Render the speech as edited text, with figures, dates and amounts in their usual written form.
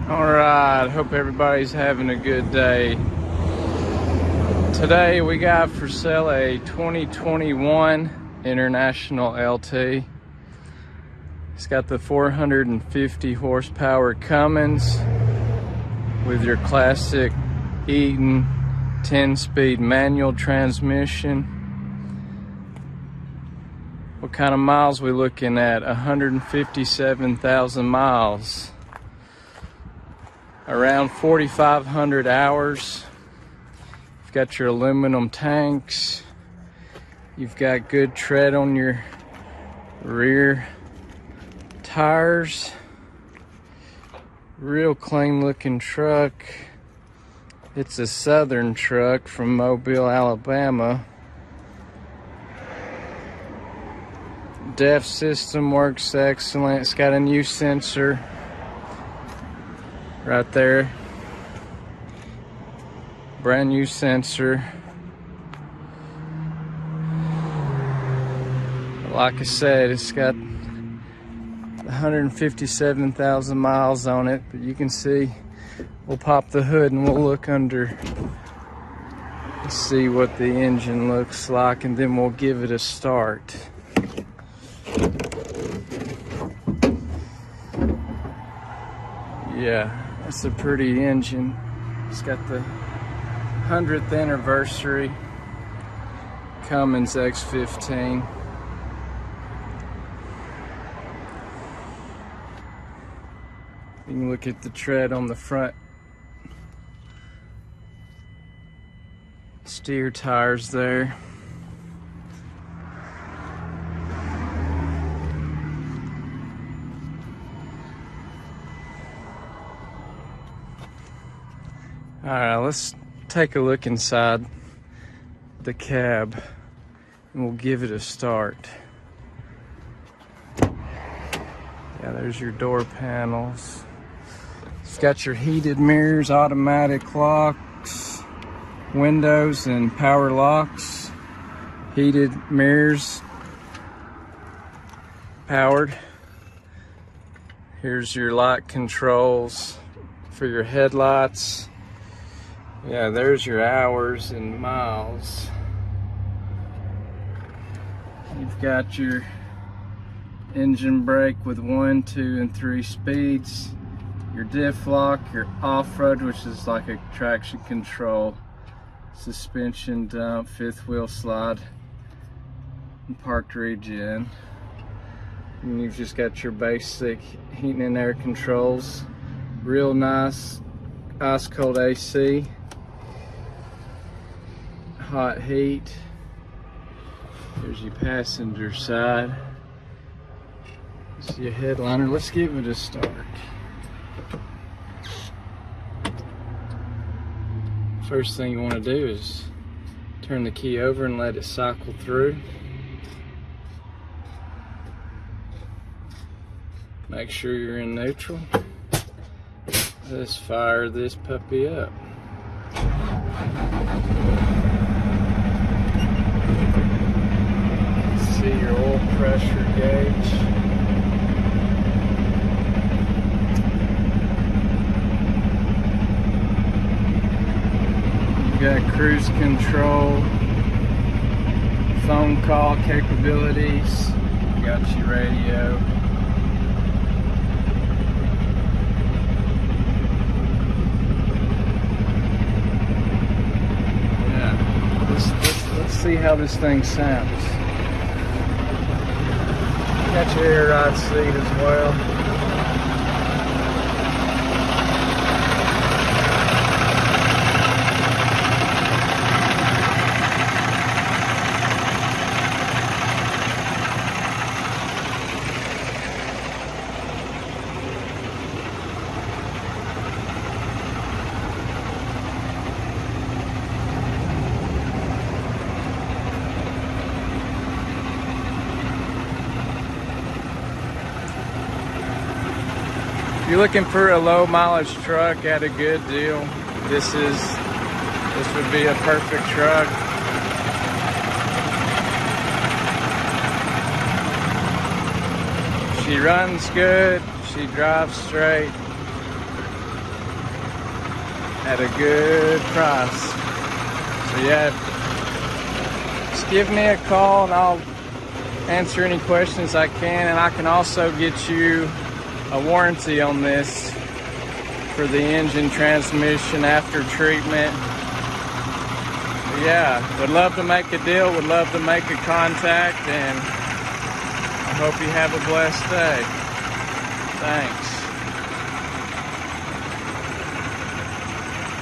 Alright, hope everybody's having a good day. Today we got for sale a 2021 International LT. It's got the 450 horsepower Cummins with your classic EATON 10-speed manual transmission. What kind of miles we looking at? 157,000 miles. Around 4,500 hours. You've got your aluminum tanks. You've got good tread on your rear tires. Real clean looking truck. It's a Southern truck from Mobile, Alabama. DEF system works excellent. It's got a new sensor right there. Brand new sensor. Like I said, it's got 157,000 miles on it, but you can see, we'll pop the hood and we'll look under and see what the engine looks like, and then we'll give it a start. Yeah, that's a pretty engine. It's got the 100th anniversary Cummins X15. You can look at the tread on the front steer tires there. All right, let's take a look inside the cab and we'll give it a start. Yeah, there's your door panels. It's got your heated mirrors, automatic locks, windows and power locks, heated mirrors, powered. Here's your light controls for your headlights. Yeah, there's your hours and miles. You've got your engine brake with 1, 2, and 3 speeds. Your diff lock, your off-road, which is like a traction control, suspension dump, 5th wheel slide, and parked regen. And you've just got your basic heating and air controls. Real nice ice cold AC. Hot heat. There's your passenger side. This is your headliner. Let's give it a start. First thing you want to do is turn the key over and let it cycle through. Make sure you're in neutral. Let's fire this puppy up. See your oil pressure gauge. You got cruise control, phone call capabilities. You got your radio. Yeah, let's see how this thing sounds. Got your air ride seat as well. If you're looking for a low mileage truck at a good deal, this would be a perfect truck. She runs good, she drives straight. at a good price. So yeah, just give me a call and I'll answer any questions I can, and I can also get you a warranty on this for the engine, transmission, after treatment. But yeah, would love to make a deal, would love to make a contact, and I hope you have a blessed day. Thanks.